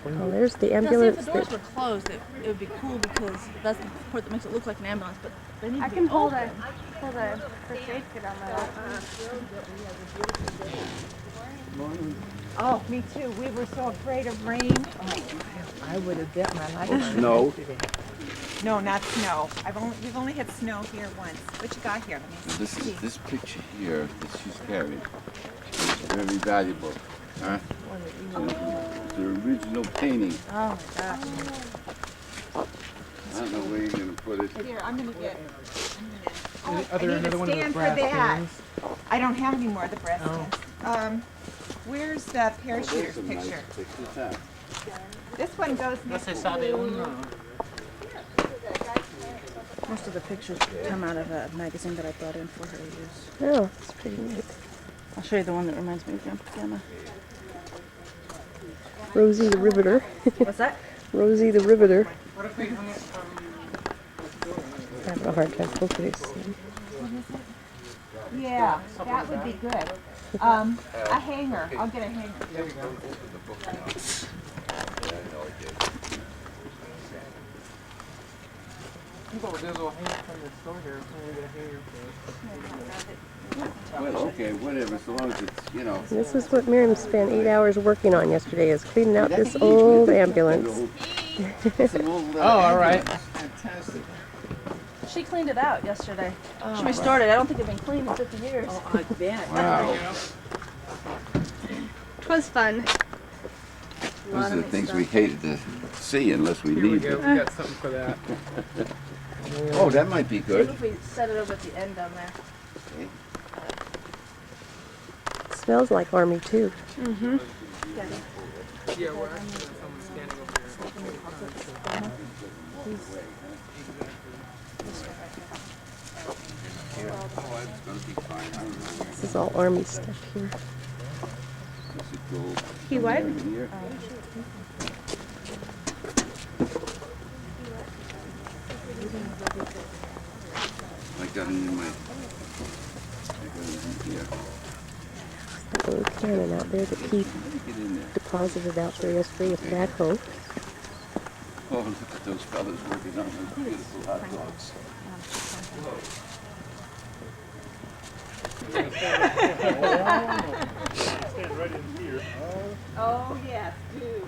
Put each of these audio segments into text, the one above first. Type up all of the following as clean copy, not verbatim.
Oh, there's the Now, see, if ambulance. the doors were closed, it would be cool because that's the part that makes it look like an ambulance. But they need to be hold open. a first aid kit on my lap. Oh, me too. We were so afraid of rain. I would have bet my life. Snow. No, not snow. We've only had snow here once. What you got here? Let me see. This picture here that she's carried is very valuable. Huh? The original painting. Oh my gosh. I don't know where you're gonna put it. Here, I'm gonna get. Are there another one of the brass cans? I don't have any more of the brass cans. Where's the parachuter's picture? This one goes next to... Most of the pictures come out of a magazine that I brought in for her to use. Oh, it's pretty neat. I'll show you the one that reminds me of Grandpa Gamma. Rosie the Riveter. What's that? Rosie the Riveter. I'm having a hard time focusing. Yeah, that would be good. A hanger. I'll get a hanger. Well, okay, whatever, so long as it's, you know. This is what Miriam spent 8 hours working on yesterday, is cleaning out this old ambulance. Oh, all right. Fantastic. She cleaned it out yesterday. She restored it. I don't think it's been cleaned in 50 years. Oh, I bet. Wow. It was fun. Those are the things we hated to see unless we Here we need go. them. We got something for that. Oh, that might be See good. if we set it over at the end down there. Okay. It smells like Army, too. Mm-hmm. Yeah, we're actually someone standing over here. Oh, it's gonna be fine. I remember. This is all Army stuff here. This is gold. He what? Here. I got it in my. I got it in here. That little cannon out there that Keith Get in there. deposited out there yesterday with backhoe. Oh, look at those fellas working on those beautiful hot dogs. Oh, yes, do.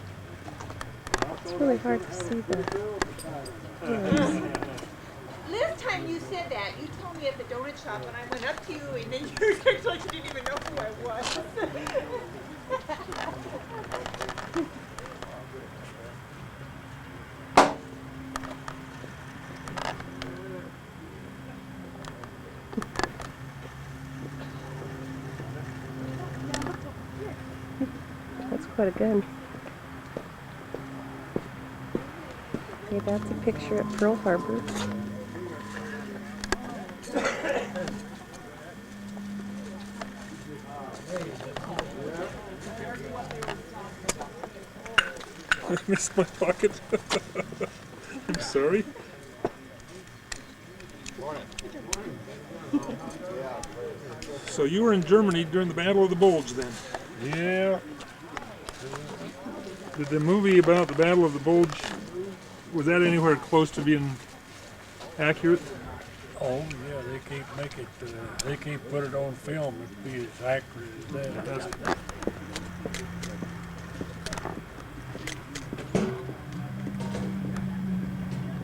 It's really hard to see the... Last time you said that, you told me at the donut shop, and I went up to you, and then you acted like you didn't even know who I was. That's quite a gun. Okay, that's a picture at Pearl Harbor. I missed my pocket. I'm sorry. So you were in Germany during the Battle of the Bulge then? Yeah, Did the movie about the Battle of the Bulge, was that anywhere close to being accurate? oh yeah, they can't make it, they can't put it on film and be as accurate as that. It doesn't.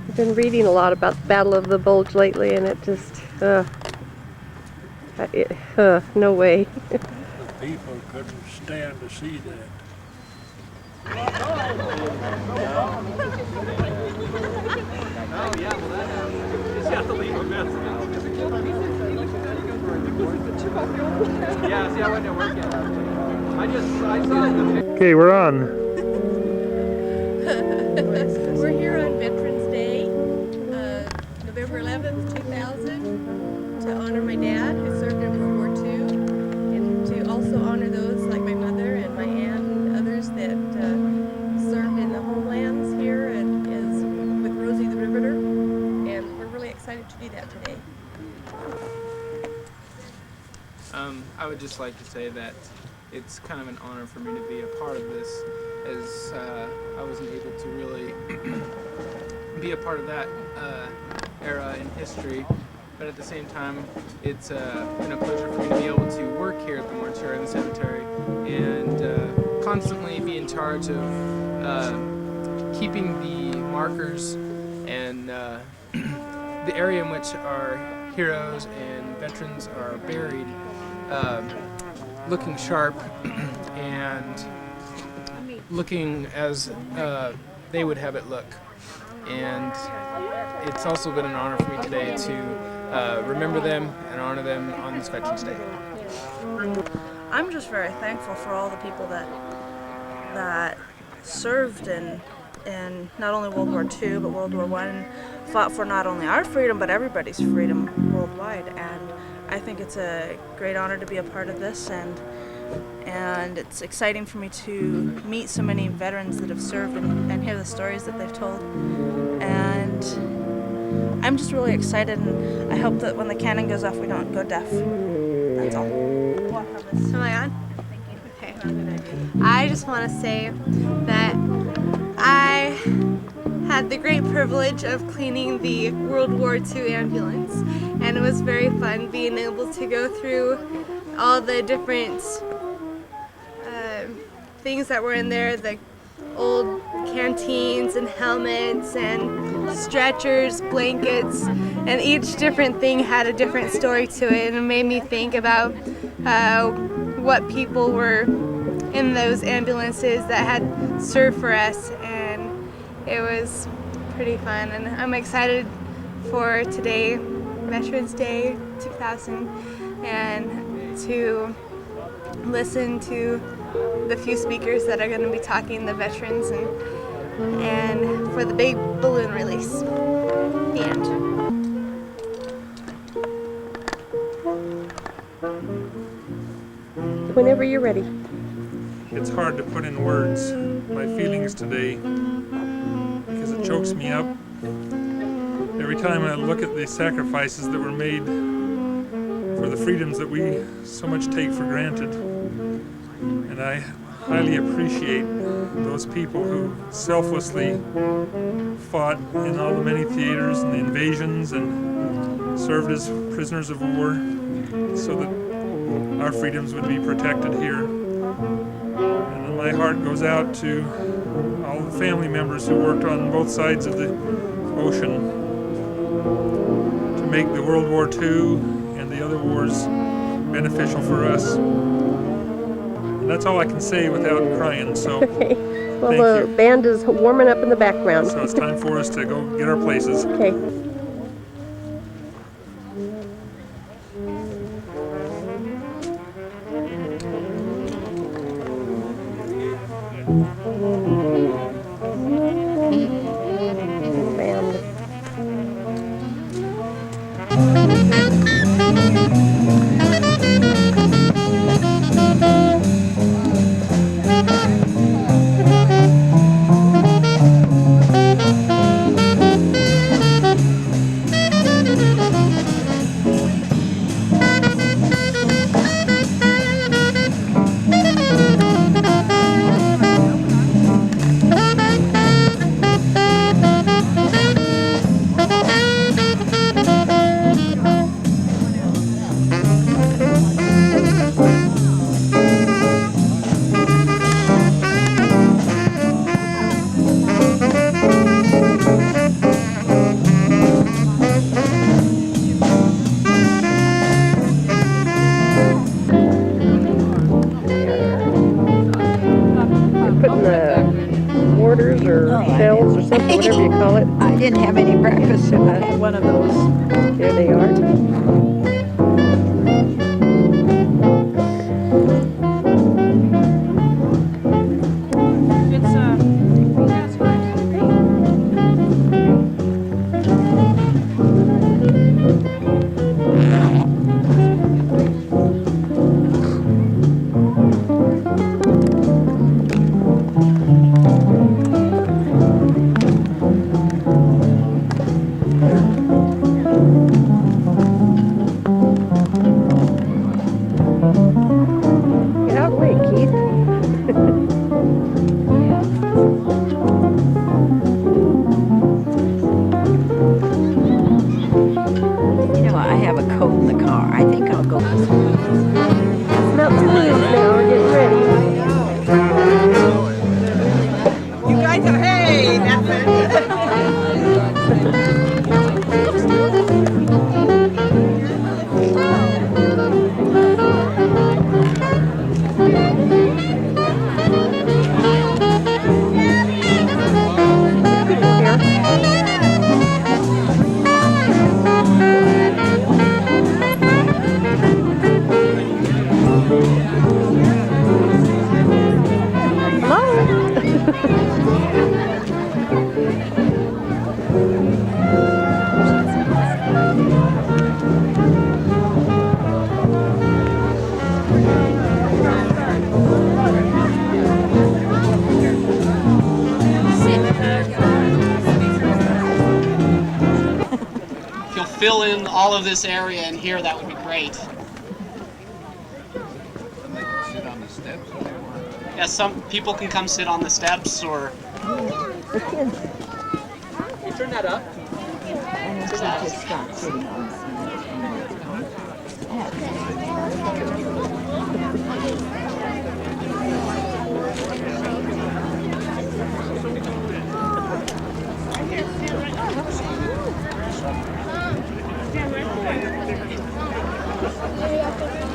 I've been reading a lot about the Battle of the Bulge lately, and it just, no way. The people couldn't stand to see that. Yeah, see, I wasn't at work yet. I saw it. Okay, we're on. We're here on Veterans Day, November 11th, 2000, to honor my dad who served in World War II, and to also honor those like my mother and my aunt and others that served in the homelands here and is with Rosie the Riveter, and we're really excited to do that today. I would just like to say that it's kind of an honor for me to be a part of this, as I wasn't able to really be a part of that era in history. But at the same time, it's been a pleasure for me to be able to work here at the mortuary and the cemetery and constantly be in charge of keeping the markers and the area in which our heroes and veterans are buried looking sharp and looking as they would have it look. And it's also been an honor for me today to remember them and honor them on this Veterans Day. I'm just very thankful for all the people that served in not only World War II but World War I, and fought for not only our freedom but everybody's freedom worldwide. And I think it's a great honor to be a part of this, and it's exciting for me to meet so many veterans that have served and hear the stories that they've told. And I'm just really excited, and I hope that when the cannon goes off we don't go deaf. That's all. Am I on? Okay. I just want to say that I had the great privilege of cleaning the World War II ambulance, and it was very fun being able to go through all the different things that were in there, the old canteens and helmets and stretchers, blankets, and each different thing had a different story to it, and it made me think about what people were in those ambulances that had served for us, and it was pretty fun. And I'm excited for today, Veterans Day 2000, and to listen to the few speakers that are going to be talking, the veterans, and for the big balloon release. The end. Whenever you're ready. It's hard to put in words my feelings today because it chokes me up. Every time I look at the sacrifices that were made for the freedoms that we so much take for granted. And I highly appreciate those people who selflessly fought in all the many theaters and the invasions and served as prisoners of war so that our freedoms would be protected here. And my heart goes out to all the family members who worked on both sides of the ocean to make the World War II and the other wars beneficial for us. And that's all I can say without crying, so Okay. Well, thank the you. band is warming up in the background. So it's time for us to go get our places. Okay. Band. Putting the mortars or shells or something, whatever you call it. I didn't have any breakfast, so I had one of those. There they are. fill in all of this area in here, that would be great. And they can sit on the steps if they want. Yeah, some people can come sit on the steps or... The kids. You turn that up. And it's just stop sitting on the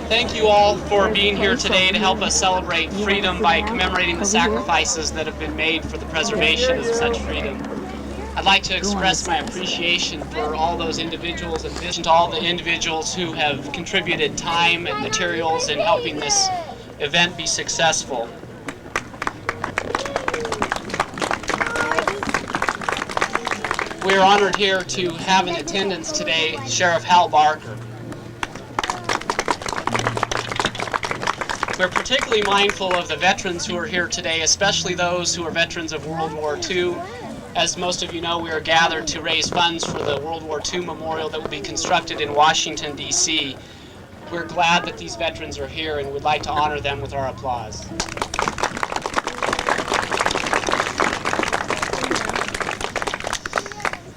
Thank you all for being here today to help us celebrate freedom by commemorating the sacrifices that have been made for the preservation of such freedom. I'd like to express my appreciation for all those individuals and to all the individuals who have contributed time and materials in helping this event be successful. We're honored here to have in attendance today Sheriff Hal Barker. We're particularly mindful of the veterans who are here today, especially those who are veterans of World War II. As most of you know, we are gathered to raise funds for the World War II memorial that will be constructed in Washington, D.C. We're glad that these veterans are here and would like to honor them with our applause.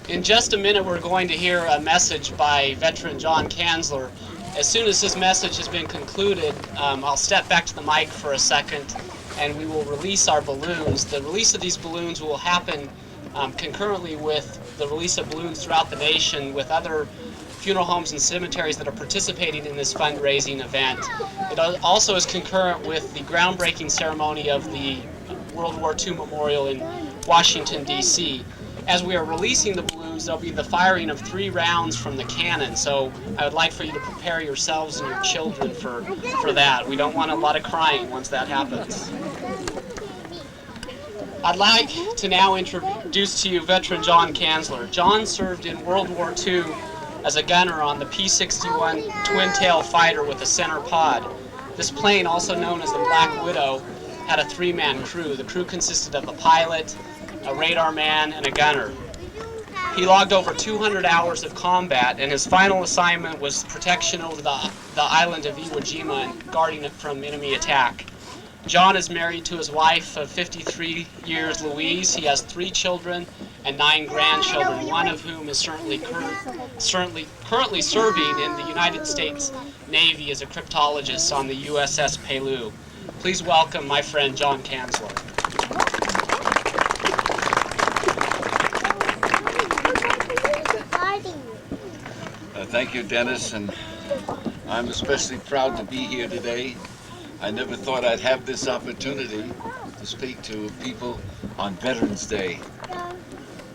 In just a minute, we're going to hear a message by veteran John Kanzler. As soon as his message has been concluded, I'll step back to the mic for a second and we will release our balloons. The release of these balloons will happen concurrently with the release of balloons throughout the nation with other funeral homes and cemeteries that are participating in this fundraising event. It also is concurrent with the groundbreaking ceremony of the World War II Memorial in Washington, D.C. As we are releasing the balloons, there'll be the firing of 3 rounds from the cannon, so I would like for you to prepare yourselves and your children for that. We don't want a lot of crying once that happens. I'd like to now introduce to you veteran John Kanzler. John served in World War II as a gunner on the P-61 twin-tail fighter with a center pod. This plane, also known as the Black Widow, had a 3-man crew. The crew consisted of a pilot, a radar man, and a gunner. He logged over 200 hours of combat, and his final assignment was protection over the island of Iwo Jima and guarding it from enemy attack. John is married to his wife of 53 years, Louise. He has 3 children and 9 grandchildren, one of whom is currently serving in the United States Navy as a cryptologist on the USS Pellew. Please welcome my friend John Kanzler. Thank you, Dennis, and I'm especially proud to be here today. I never thought I'd have this opportunity to speak to people on Veterans Day.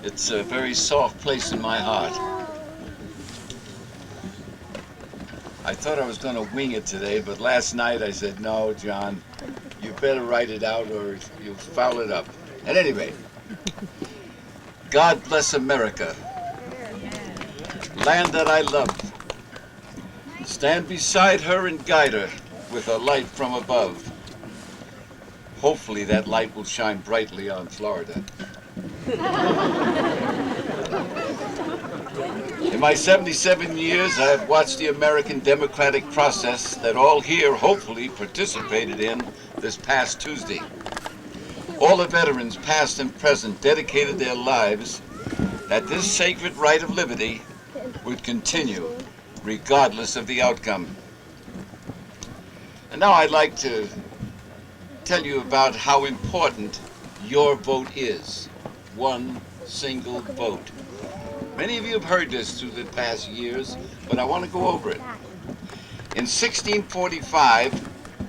It's a very soft place in my heart. I thought I was going to wing it today, but last night I said, no, John, you better write it out or you'll foul it up. At any rate, God bless America, land that I love. Stand beside her and guide her with a light from above. Hopefully that light will shine brightly on Florida. In my 77 years, I have watched the American democratic process that all here hopefully participated in this past Tuesday. All the veterans, past and present, dedicated their lives that this sacred right of liberty would continue regardless of the outcome. And now I'd like to tell you about how important your vote is. One single vote. Many of you have heard this through the past years, but I want to go over it. In 1645,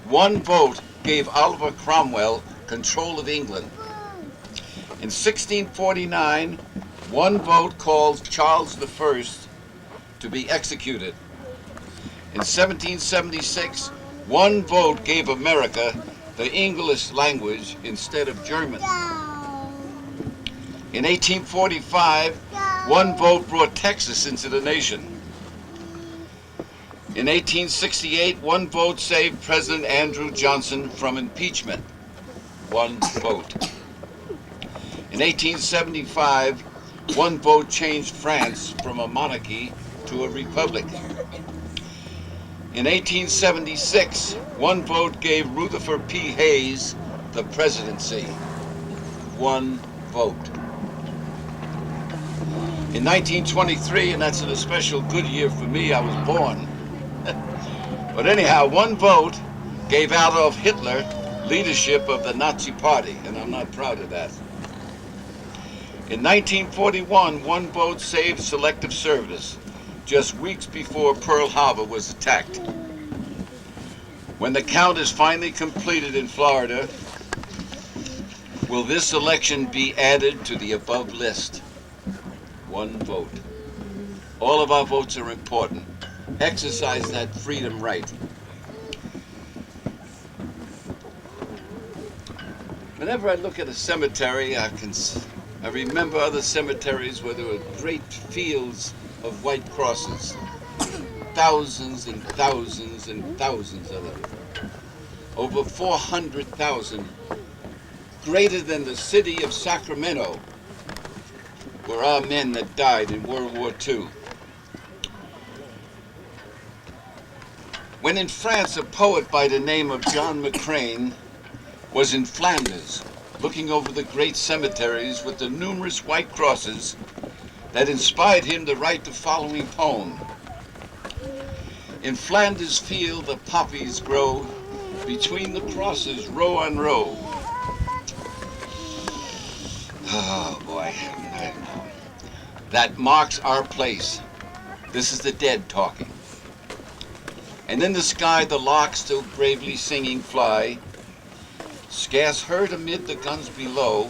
one vote gave Oliver Cromwell control of England. In 1649, one vote called Charles I to be executed. In 1776, one vote gave America the English language instead of German. In 1845, one vote brought Texas into the nation. In 1868, one vote saved President Andrew Johnson from impeachment. One vote. In 1875, one vote changed France from a monarchy to a republic. In 1876, one vote gave Rutherford P. Hayes the presidency. One vote. In 1923, and that's an especial good year for me, I was born. But anyhow, one vote gave Adolf Hitler leadership of the Nazi Party, and I'm not proud of that. In 1941, one vote saved selective service, just weeks before Pearl Harbor was attacked. When the count is finally completed in Florida, will this election be added to the above list? One vote. All of our votes are important. Exercise that freedom right. Whenever I look at a cemetery, I remember other cemeteries where there were great fields of white crosses. Thousands and thousands and thousands of them. Over 400,000, greater than the city of Sacramento, were our men that died in World War II. When in France, a poet by the name of John McCrane was in Flanders, looking over the great cemeteries with the numerous white crosses that inspired him to write the following poem. In Flanders field the poppies grow, between the crosses row on row. Oh boy, I know. That marks our place. This is the dead talking. And in the sky the larks still bravely singing fly, scarce heard amid the guns below,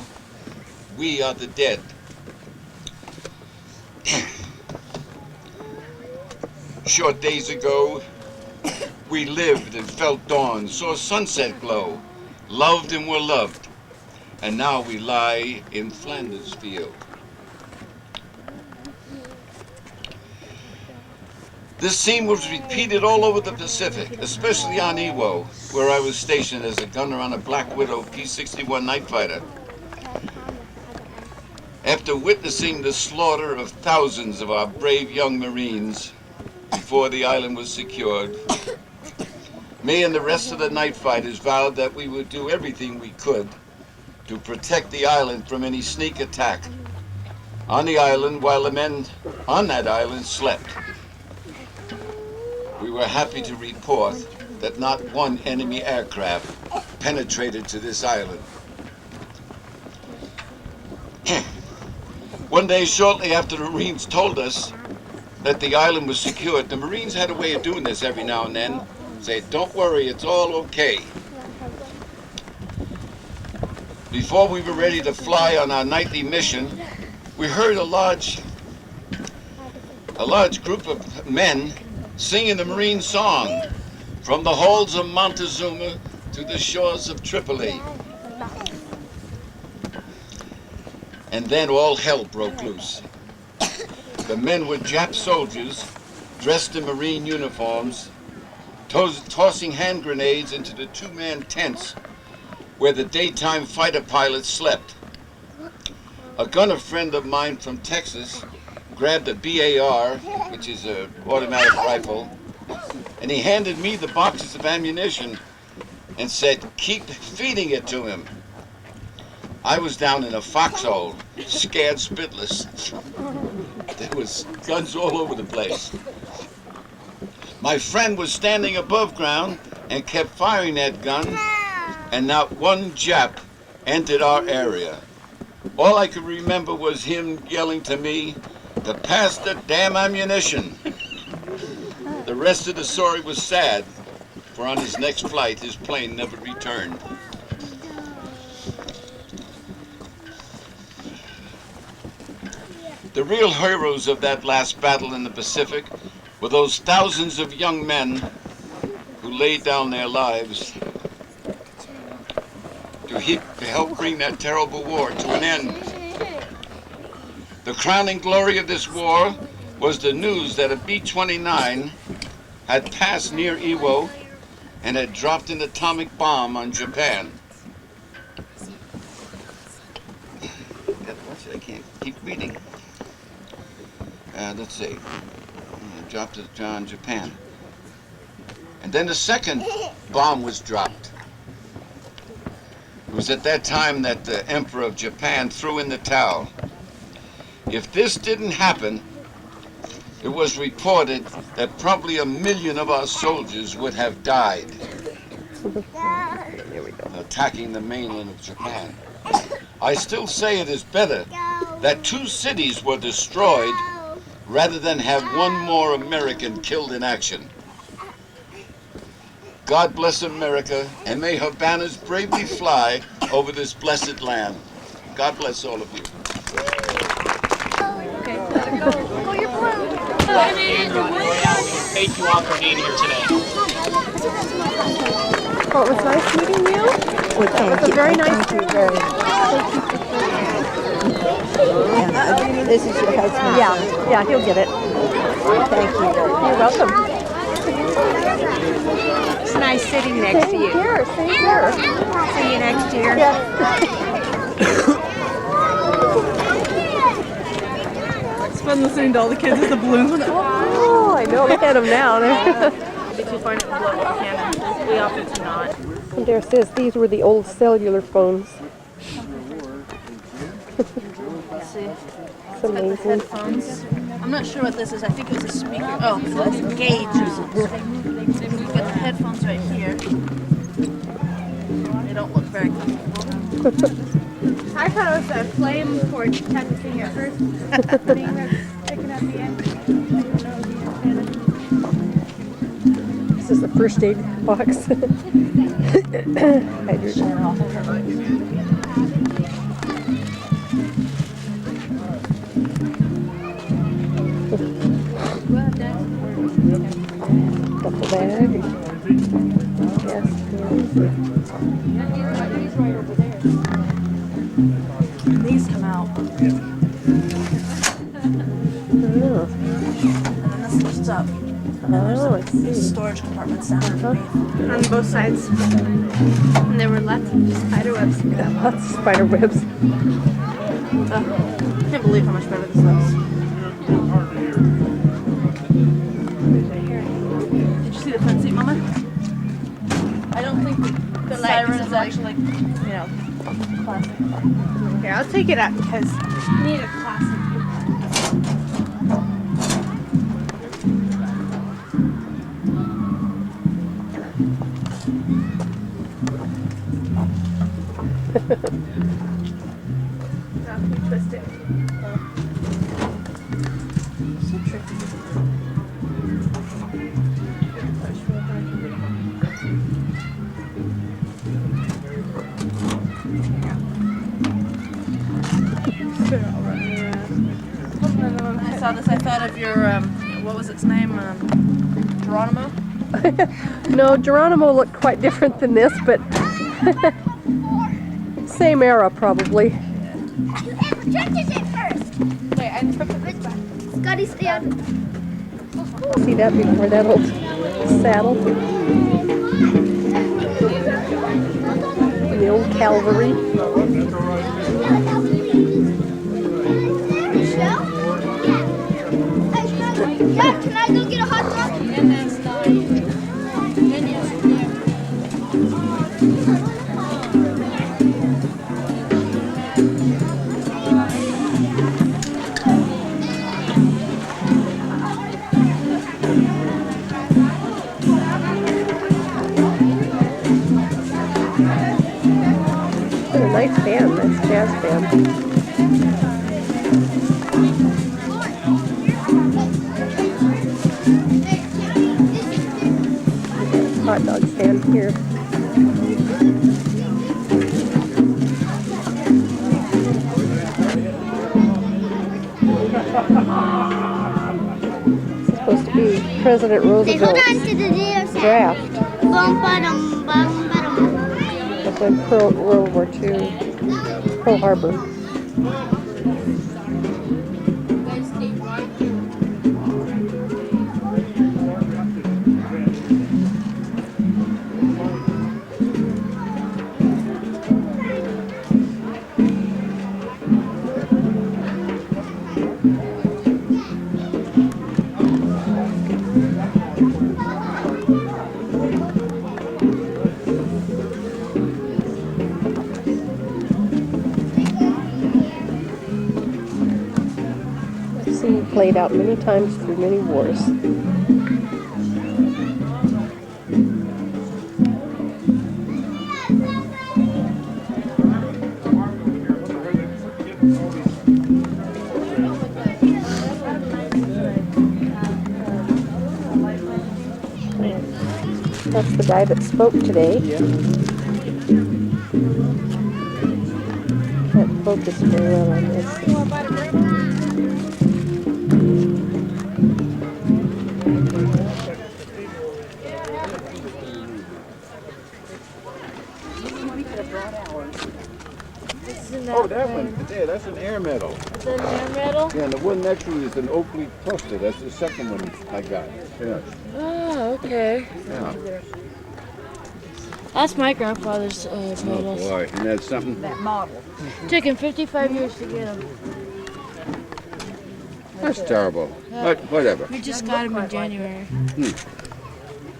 we are the dead. Short days ago, we lived and felt dawn, saw sunset glow, loved and were loved, and now we lie in Flanders field. This scene was repeated all over the Pacific, especially on Iwo, where I was stationed as a gunner on a Black Widow P-61 night fighter. After witnessing the slaughter of thousands of our brave young Marines before the island was secured, me and the rest of the night fighters vowed that we would do everything we could to protect the island from any sneak attack on the island while the men on that island slept. We were happy to report that not one enemy aircraft penetrated to this island. One day, shortly after the Marines told us that the island was secured, the Marines had a way of doing this every now and then. Say, don't worry, it's all okay. Before we were ready to fly on our nightly mission, we heard a large group of men singing the Marine song, from the holds of Montezuma to the shores of Tripoli. And then all hell broke loose. The men were Jap soldiers, dressed in Marine uniforms, tossing hand grenades into the two-man tents where the daytime fighter pilots slept. A gunner friend of mine from Texas grabbed a BAR, which is an automatic rifle, and he handed me the boxes of ammunition and said, keep feeding it to him. I was down in a foxhole, scared spitless. There was guns all over the place. My friend was standing above ground and kept firing that gun, and not one Jap entered our area. All I could remember was him yelling to me to pass the damn ammunition. The rest of the story was sad, for on his next flight, his plane never returned. The real heroes of that last battle in the Pacific were those thousands of young men who laid down their lives to help bring that terrible war to an end. The crowning glory of this war was the news that a B-29 had passed near Iwo and had dropped an atomic bomb on Japan. I can't keep reading. Let's see. dropped it on Japan. And then the second bomb was dropped. It was at that time that the Emperor of Japan threw in the towel. If this didn't happen, it was reported that probably 1 million of our soldiers would have died attacking the mainland of Japan. I still say it is better that 2 cities were destroyed rather than have 1 more American killed in action. God bless America, and may her banners bravely fly over this blessed land. God bless all of you. Thank you all for being here today. Well, it was nice meeting you. Well, thank you. Very nice Thank you very much. This is your husband. Yeah, he'll get it. Thank you very much. You're welcome. It's nice sitting next to you. Same here. See you next year. It's fun listening to all the kids with the balloons. Oh, I know. Look at them now. Did you find it blow up cannon? We often do not. And there it says these were the old cellular phones. Let's see. It's amazing. Headphones. I'm not sure what this is. I think it was a speaker. Oh, it's a gauge or something. We've got the headphones right here. They don't look very comfortable. I thought it was a flame cord type of thing at first. When he was picking up the end. This is the first aid box. Duffel bag. Yes. These come out. Oh. And then this lifts up. And then Oh, I there's see. a storage compartments down underneath. On both sides. And there were lots of spider webs. Lots of spider webs. I can't believe how much better this looks. Did you see the front seat, Mama? I don't think the siren is actually, you know, classic. Here, I'll take it out because I need a classic. Twist it. So tricky. I saw this. I thought of your what was its name? Geronimo. No, Geronimo looked quite different than this, but same era probably. Wait, I took it back. Scotty, stand. See that before that old saddle? The old cavalry. Dad, can I go get a hot dog? What a nice band, nice jazz band. Hot dog stand here. It's supposed to be President They hold on Roosevelt's to the deer side. draft Bum, ba-dum, bum, ba-dum. of when World War II, Pearl Harbor. played out many times through many wars. That's the guy that spoke today. Can't focus very well on this. Oh, that one. Yeah, that's an air medal. Is that an air medal? Yeah, and the one next to it is an oak leaf cluster. That's the second one I got. Yeah. Oh, okay. Yeah. That's my grandfather's Oh medals. boy, and that's something. That model. Took him 55 years to get him. That's terrible. But whatever. We just got him in January.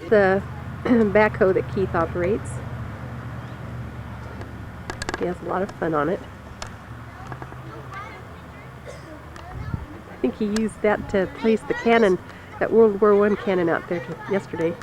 The backhoe that Keith operates. He has a lot of fun on it. I think he used that to place the cannon, that World War I cannon out there yesterday.